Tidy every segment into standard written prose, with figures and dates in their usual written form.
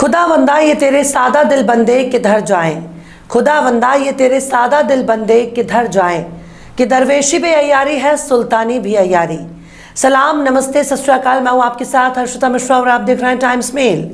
खुदावंदा ये तेरे सादा दिल बंदे किधर जाएं, खुदावंदा ये तेरे सादा दिल बंदे किधर जाएं, कि दरवेशी भी अय्यारी है सुल्तानी भी अय्यारी। सलाम, नमस्ते, सत श्री अकाल। मैं हूँ आपके साथ हर्षिता मिश्रा और आप देख रहे हैं टाइम्स मेल।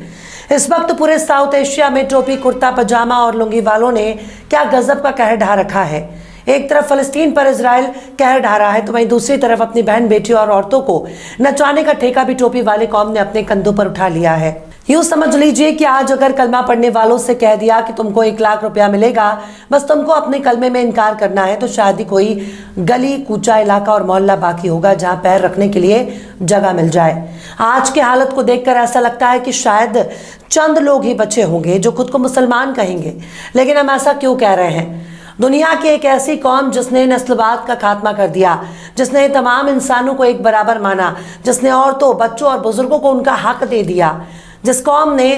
इस वक्त पूरे साउथ एशिया में टोपी, कुर्ता पजामा और लुंगी वालों ने क्या गजब का कहर ढा रखा है। एक तरफ फलस्तीन पर इजराइल कहर ढा रहा है, तो वहीं दूसरी तरफ अपनी बहन बेटियों और औरतों को नचाने का ठेका भी टोपी वाले कौम ने अपने कंधों पर उठा लिया है। यूं समझ लीजिए कि आज अगर कलमा पढ़ने वालों से कह दिया कि तुमको 1 लाख रुपया मिलेगा, बस तुमको अपने कलमे में इनकार करना है, तो शायद ही कोई गली कूचा इलाका और मोहल्ला बाकी होगा जहां पैर रखने के लिए जगह मिल जाए। आज के हालत को देखकर ऐसा लगता है कि शायद चंद लोग ही बचे होंगे जो खुद को मुसलमान कहेंगे। लेकिन हम ऐसा क्यों कह रहे हैं? दुनिया की एक ऐसी कौम जिसने नस्लवाद का खात्मा कर दिया, जिसने तमाम इंसानों को एक बराबर माना, जिसने औरतों, बच्चों और बुजुर्गों को उनका हक दे दिया, जिस कौम ने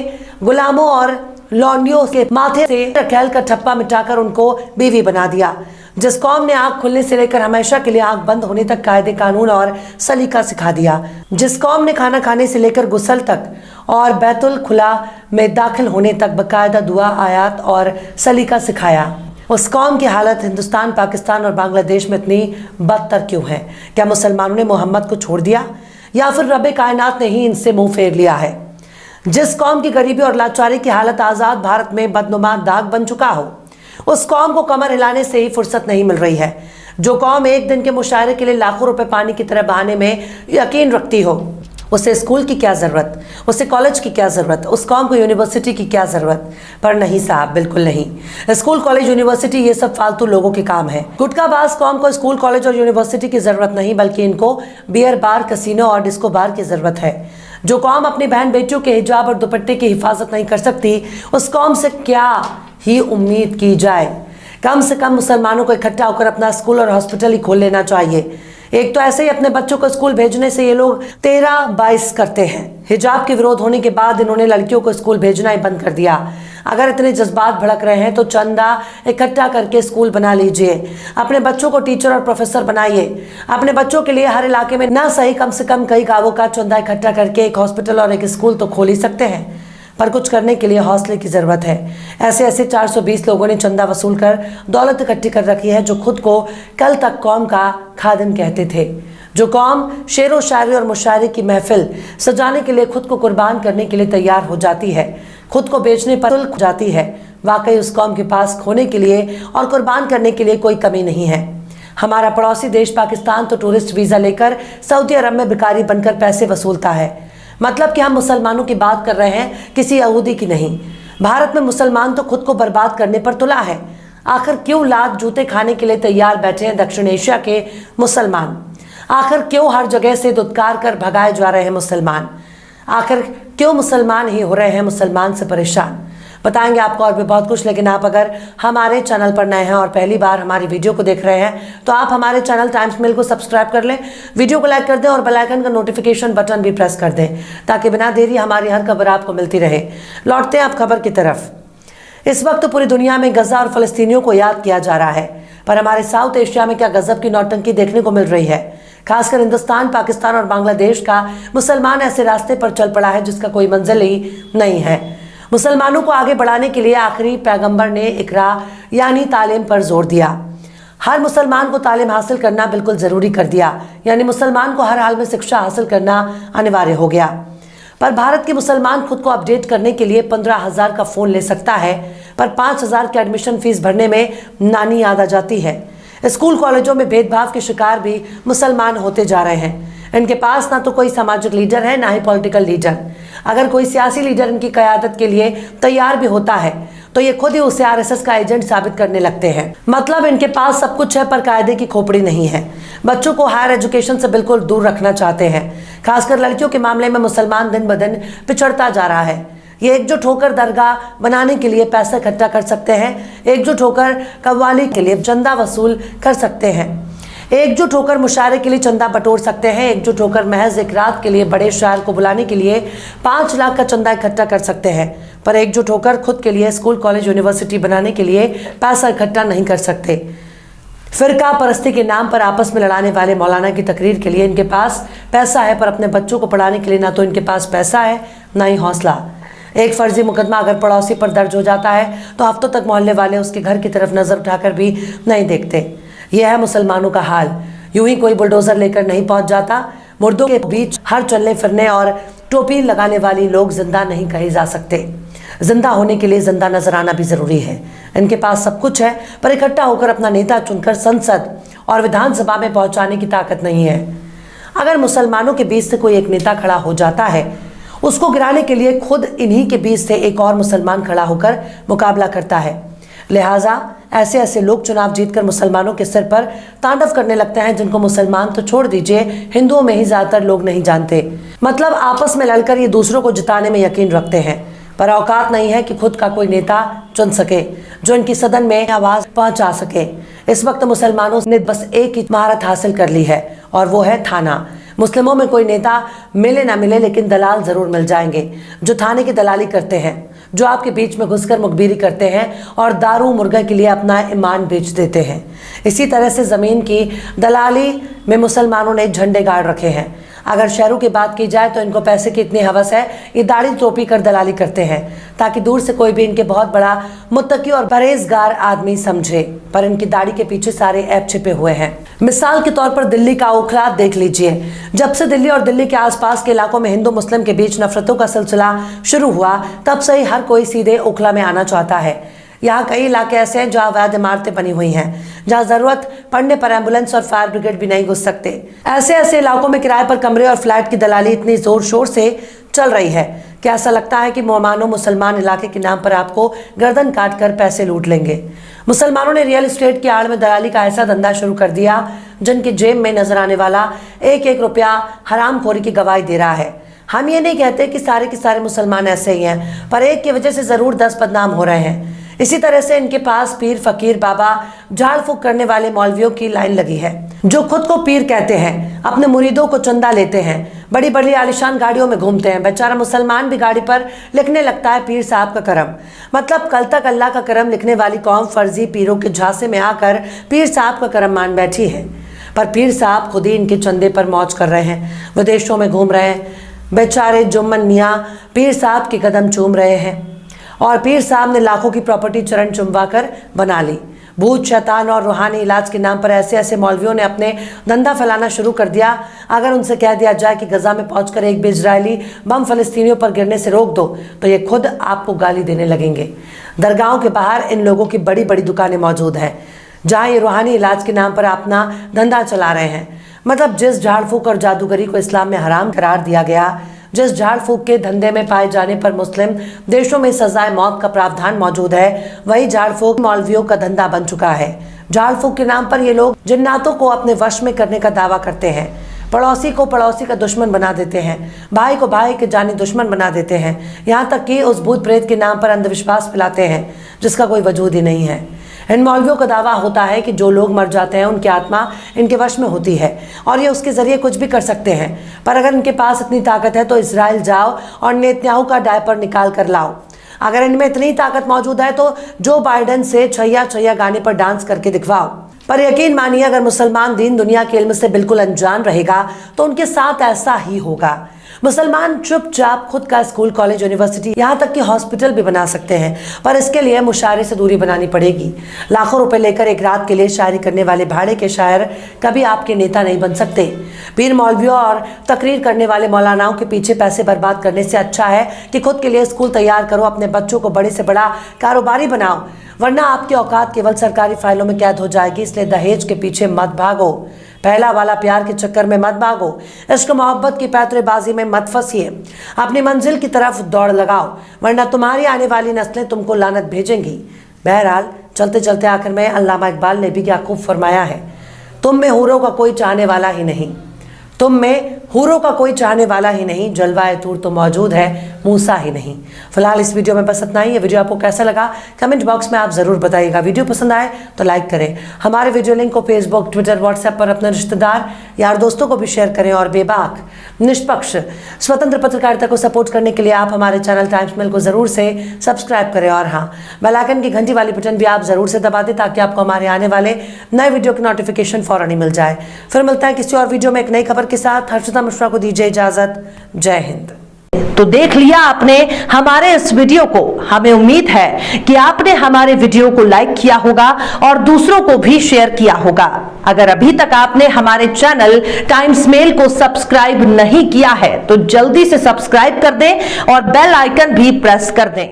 गुलामों और लौंडियों के माथे से रखेल का ठप्पा मिटाकर उनको बीवी बना दिया, जिस कौम ने आंख खुलने से लेकर हमेशा के लिए आंख बंद होने तक कायदे कानून और सलीका सिखा दिया, जिस कौम ने खाना खाने से लेकर गुस्ल तक और बैतुल खुला में दाखिल होने तक बाकायदा दुआ, आयात और सलीका सिखाया, उस कौम की हालत हिंदुस्तान, पाकिस्तान और बांग्लादेश में इतनी बदतर क्यों है? क्या मुसलमानों ने मोहम्मद को छोड़ दिया या फिर रब्बे कायनात ने ही इनसे मुंह फेर लिया है? जिस कौम की गरीबी और लाचारी की हालत आज़ाद भारत में बदनुमा दाग बन चुका हो, उस कौम को कमर हिलाने से ही फुर्सत नहीं मिल रही है। जो कौम एक दिन के मुशायरे के लिए लाखों रुपए पानी की तरह बहाने में यकीन रखती हो, उसे स्कूल की क्या ज़रूरत, उसे कॉलेज की क्या ज़रूरत, उस कौम को यूनिवर्सिटी की क्या ज़रूरत? पर नहीं साहब, बिल्कुल नहीं। स्कूल, कॉलेज, यूनिवर्सिटी ये सब फालतू लोगों के काम है। गुटखाबाज कौम को स्कूल, कॉलेज और यूनिवर्सिटी की ज़रूरत नहीं, बल्कि इनको बियर बार, कसिनो और डिस्को बार की ज़रूरत है। जो कौम अपनी बहन बेटियों के हिजाब और दुपट्टे की हिफाजत नहीं कर सकती, उस कौम से क्या ही उम्मीद की जाए? कम से कम मुसलमानों को इकट्ठा होकर अपना स्कूल और हॉस्पिटल ही खोल लेना चाहिए। एक तो ऐसे ही अपने बच्चों को स्कूल भेजने से ये लोग 13-22 करते हैं। हिजाब के विरोध होने के बाद इन्होंने लड़कियों को स्कूल भेजना ही बंद कर दिया। अगर इतने जज्बात भड़क रहे हैं तो चंदा इकट्ठा करके स्कूल बना लीजिए, अपने बच्चों को टीचर और प्रोफेसर बनाइए। अपने बच्चों के लिए हर इलाके में ना सही कम से कम कई गांवों का चंदा इकट्ठा करके एक हॉस्पिटल और एक स्कूल तो खोल ही सकते हैं। पर कुछ करने के लिए हौसले की ज़रूरत है। ऐसे 420 लोगों ने चंदा वसूल कर दौलत इकट्ठी कर रखी है, जो खुद को कल तक कौम का खादिम कहते थे। जो कौम शेरो शायरी और मुशायरे की महफिल सजाने के लिए खुद को कुर्बान करने के लिए तैयार हो जाती है, खुद को बेचने पर तुल जाती है, वाकई उस कौम के पास खोने के लिए और कुर्बान करने के लिए कोई कमी नहीं है। हमारा पड़ोसी देश पाकिस्तान तो टूरिस्ट वीज़ा लेकर सऊदी अरब में भिखारी बनकर पैसे वसूलता है। मतलब कि हम मुसलमानों की बात कर रहे हैं, किसी यहूदी की नहीं। भारत में मुसलमान तो खुद को बर्बाद करने पर तुला है। आखिर क्यों लात जूते खाने के लिए तैयार बैठे हैं दक्षिण एशिया के मुसलमान? आखिर क्यों हर जगह से दुत्कार कर भगाए जा रहे हैं मुसलमान? आखिर क्यों मुसलमान ही हो रहे हैं मुसलमान से परेशान? बताएंगे आपको और भी बहुत कुछ। लेकिन आप अगर हमारे चैनल पर नए हैं और पहली बार हमारी वीडियो को देख रहे हैं, तो आप हमारे चैनल टाइम्स मेल को सब्सक्राइब कर लें, वीडियो को लाइक कर दें और बेल आइकन का नोटिफिकेशन बटन भी प्रेस कर दें, ताकि बिना देरी हमारी हर खबर आपको मिलती रहे। लौटते हैं आप खबर की तरफ। इस वक्त पूरी दुनिया में गजा और फलस्तीनियों को याद किया जा रहा है, पर हमारे साउथ एशिया में क्या गजब की नौटंकी देखने को मिल रही है। खासकर हिंदुस्तान, पाकिस्तान और बांग्लादेश का मुसलमान ऐसे रास्ते पर चल पड़ा है जिसका कोई मंजिल ही नहीं है। मुसलमानों को आगे बढ़ाने के लिए आखिरी पैगंबर ने इकरा यानी तालीम पर जोर दिया। हर मुसलमान को तालीम हासिल करना बिल्कुल ज़रूरी कर दिया, यानी मुसलमान को हर हाल में शिक्षा हासिल करना अनिवार्य हो गया। पर भारत के मुसलमान खुद को अपडेट करने के लिए 15,000 का फ़ोन ले सकता है, पर 5,000 की एडमिशन फीस भरने में नानी याद आ जाती है। स्कूल कॉलेजों में भेदभाव के शिकार भी मुसलमान होते जा रहे हैं। इनके पास ना तो कोई सामाजिक लीडर है, ना ही पॉलिटिकल लीडर। अगर कोई सियासी लीडर इनकी क़यादत के लिए तैयार भी होता है, तो ये खुद ही उसे आरएसएस का एजेंट साबित करने लगते हैं। मतलब इनके पास सब कुछ है, पर कायदे की खोपड़ी नहीं है। बच्चों को हायर एजुकेशन से बिल्कुल दूर रखना चाहते हैं। खासकर लड़कियों के मामले में मुसलमान दिन ब दिन पिछड़ता जा रहा है। ये एकजुट होकर दरगाह बनाने के लिए पैसा इकट्ठा कर सकते हैं, एकजुट होकर कव्वाली के लिए चंदा वसूल कर सकते हैं, एकजुट होकर मुशायरे के लिए चंदा बटोर सकते हैं, एकजुट होकर महज एक रात के लिए बड़े शायर को बुलाने के लिए 5 लाख का चंदा इकट्ठा कर सकते हैं, पर एकजुट होकर खुद के लिए स्कूल, कॉलेज, यूनिवर्सिटी बनाने के लिए पैसा इकट्ठा नहीं कर सकते। फिरका परस्ती के नाम पर आपस में लड़ाने वाले मौलाना की तकरीर के लिए इनके पास पैसा है, पर अपने बच्चों को पढ़ाने के लिए ना तो इनके पास पैसा है, ना ही हौसला। एक फर्जी मुकदमा अगर पड़ोसी पर दर्ज हो जाता है तो हफ्तों तक मोहल्ले वाले उसके घर की तरफ नजर उठाकर भी नहीं देखते। यह है मुसलमानों का हाल। यूं ही कोई बुलडोजर लेकर नहीं पहुंच जाता। मुर्दों के बीच हर चलने फिरने और टोपी लगाने वाली लोग जिंदा नहीं कहे जा सकते। जिंदा होने के लिए जिंदा नजर आना भी जरूरी है। इनके पास सब कुछ है, पर इकट्ठा होकर अपना नेता चुनकर संसद और विधानसभा में पहुंचाने की ताकत नहीं है। अगर मुसलमानों के बीच से कोई एक नेता खड़ा हो जाता है, उसको गिराने के लिए खुद इन्हीं के बीच से एक और मुसलमान खड़ा होकर मुकाबला करता है। लिहाजा ऐसे ऐसे लोग चुनाव जीतकर मुसलमानों के सिर पर तांडव करने लगते हैं, जिनको मुसलमान तो छोड़ दीजिए, हिंदुओं में ही ज्यादातर लोग नहीं जानते। मतलब आपस में लड़कर ये दूसरों को जिताने में यकीन रखते हैं, पर औकात नहीं है कि खुद का कोई नेता चुन सके जो इनकी सदन में आवाज पहुंचा सके। इस वक्त मुसलमानों ने बस एक ही महारत हासिल कर ली है, और वो है थाना। मुस्लिमों में कोई नेता मिले ना मिले, लेकिन दलाल जरूर मिल जाएंगे जो थाने की दलाली करते हैं, जो आपके बीच में घुसकर मुखबिरी करते हैं और दारू मुर्गा के लिए अपना ईमान बेच देते हैं। इसी तरह से जमीन की दलाली में मुसलमानों ने झंडे गाड़ रखे हैं। अगर शहरों की बात की जाए तो इनको पैसे की इतनी हवस है, ये दाढ़ी टोपी कर दलाली करते हैं ताकि दूर से कोई भी इनके बहुत बड़ा मुत्तकी और परहेजगार आदमी समझे, पर इनकी दाढ़ी के पीछे सारे ऐप छिपे हुए हैं। मिसाल के तौर पर दिल्ली का ओखला देख लीजिए। जब से दिल्ली और दिल्ली के आसपास के इलाकों में हिंदू मुस्लिम के बीच नफरतों का सिलसिला शुरू हुआ, तब से ही हर कोई सीधे ओखला में आना चाहता है। यहाँ कई इलाके ऐसे हैं जहाँ अवैध इमारतें बनी हुई हैं, जहाँ जरूरत पड़ने पर एम्बुलेंस और फायर ब्रिगेड भी नहीं घुस सकते। ऐसे इलाकों में किराए पर कमरे और फ्लैट की दलाली इतनी जोर शोर से चल रही है कि ऐसा लगता है कि मानो मुसलमान इलाके के नाम पर आपको गर्दन काट कर पैसे लूट लेंगे। मुसलमानों ने रियल एस्टेट की आड़ में दलाली का ऐसा धंधा शुरू कर दिया जिनकी जेब में नजर आने वाला एक एक रुपया हरामखोरी की गवाही दे रहा है। हम ये नहीं कहते कि सारे के सारे मुसलमान ऐसे ही हैं, पर एक की वजह से जरूर 10 बदनाम हो रहे हैं। इसी तरह से इनके पास पीर फकीर बाबा झाड़ फूक करने वाले मौलवियों की लाइन लगी है, जो खुद को पीर कहते हैं, अपने मुरीदों को चंदा लेते हैं, बड़ी बड़ी आलिशान गाड़ियों में घूमते हैं। बेचारा मुसलमान भी गाड़ी पर लिखने लगता है पीर साहब का करम। मतलब कल तक अल्लाह का करम लिखने वाली कौम फर्जी पीरों के झांसे में आकर पीर साहब का करम मान बैठी है, पर पीर साहब खुद ही इनके चंदे पर मौज कर रहे हैं, विदेशों में घूम रहे हैं। बेचारे जुम्मन मियाँ पीर साहब के कदम चूम रहे हैं, और पीर साहब ने लाखों की प्रॉपर्टी चरण चुमवा कर बना ली। भूत शैतान और रूहानी इलाज के नाम पर ऐसे मौलवियों ने अपने धंधा फैलाना शुरू कर दिया। अगर उनसे कह दिया जाए कि गजा में पहुंचकर एक भी इजरायली बम फलस्तीनियों पर गिरने से रोक दो, तो ये खुद आपको गाली देने लगेंगे। दरगाहों के बाहर इन लोगों की बड़ी बड़ी दुकानें मौजूद हैं, जहाँ ये रूहानी इलाज के नाम पर अपना धंधा चला रहे हैं। मतलब जिस झाड़ फूक और जादूगरी को इस्लाम में हराम करार दिया गया, जिस झाड़ फूक के धंधे में पाए जाने पर मुस्लिम देशों में सजाए मौत का प्रावधान मौजूद है, वही झाड़ फूक मौलवियों का धंधा बन चुका है। झाड़ फूक के नाम पर ये लोग जिन्नातों को अपने वश में करने का दावा करते हैं, पड़ोसी को पड़ोसी का दुश्मन बना देते हैं, भाई को भाई के जानी दुश्मन बना देते हैं, यहाँ तक कि उस भूत प्रेत के नाम पर अंधविश्वास फैलाते हैं जिसका कोई वजूद ही नहीं है। इन मौलवियों का दावा होता है कि जो लोग मर जाते हैं उनकी आत्मा इनके वश में होती है और ये उसके जरिए कुछ भी कर सकते हैं। पर अगर इनके पास इतनी ताकत है तो इजराइल जाओ और नेतन्याहू का डायपर निकाल कर लाओ। अगर इनमें इतनी ताकत मौजूद है तो जो बाइडेन से छैया छैया गाने पर डांस करके दिखवाओ। पर यकीन मानिए, अगर मुसलमान दीन दुनिया के इल्म से बिल्कुल अनजान रहेगा तो उनके साथ ऐसा ही होगा। मुसलमान चुपचाप खुद का स्कूल, कॉलेज, यूनिवर्सिटी, यहाँ तक कि हॉस्पिटल भी बना सकते हैं, पर इसके लिए मुशायरे से दूरी बनानी पड़ेगी। लाखों रुपए लेकर एक रात के लिए शायरी करने वाले भाड़े के शायर कभी आपके नेता नहीं बन सकते। पीर मौलवियों और तकरीर करने वाले मौलानाओं के पीछे पैसे बर्बाद करने से अच्छा है कि खुद के लिए स्कूल तैयार करो, अपने बच्चों को बड़े से बड़ा कारोबारी बनाओ, वरना आपकी औकात केवल सरकारी फाइलों में कैद हो जाएगी। इसलिए दहेज के पीछे मत भागो, पहला वाला प्यार के चक्कर में मत भागो, इश्क मोहब्बत की पैतरेबाजी में मत फंसिए, अपनी मंजिल की तरफ दौड़ लगाओ, वरना तुम्हारी आने वाली नस्लें तुमको लानत भेजेंगी। बहरहाल चलते चलते आखिर में अल्लामा इकबाल ने भी क्या खूब फरमाया है, तुम में हूरों का कोई चाहने वाला ही नहीं, तुम में हूरों का कोई चाहने वाला ही नहीं, जलवाए तूर तो मौजूद है, मूसा ही नहीं। फिलहाल इस वीडियो में बस इतना ही। ये वीडियो आपको कैसा लगा कमेंट बॉक्स में आप ज़रूर बताइएगा। वीडियो पसंद आए तो लाइक करें, हमारे वीडियो लिंक को फेसबुक, ट्विटर, व्हाट्सएप पर अपने रिश्तेदार, यार, दोस्तों को भी शेयर करें। और बेबाक, निष्पक्ष, स्वतंत्र पत्रकारिता को सपोर्ट करने के लिए आप हमारे चैनल टाइम्स मेल को ज़रूर से सब्सक्राइब करें। और हाँ, बेल आइकन की घंटी वाली बटन भी आप ज़रूर से दबा दें ताकि आपको हमारे आने वाले नए वीडियो की नोटिफिकेशन फ़ौरन ही मिल जाए। फिर मिलता है किसी और वीडियो में एक नई खबर के साथ। हर्षिता मिश्रा को दीजिए इजाज़त। जय हिंद। तो देख लिया आपने हमारे इस वीडियो को। हमें उम्मीद है कि आपने हमारे वीडियो को लाइक किया होगा और दूसरों को भी शेयर किया होगा। अगर अभी तक आपने हमारे चैनल टाइम्स मेल को सब्सक्राइब नहीं किया है तो जल्दी से सब्सक्राइब कर दें और बेल आइकन भी प्रेस कर दें।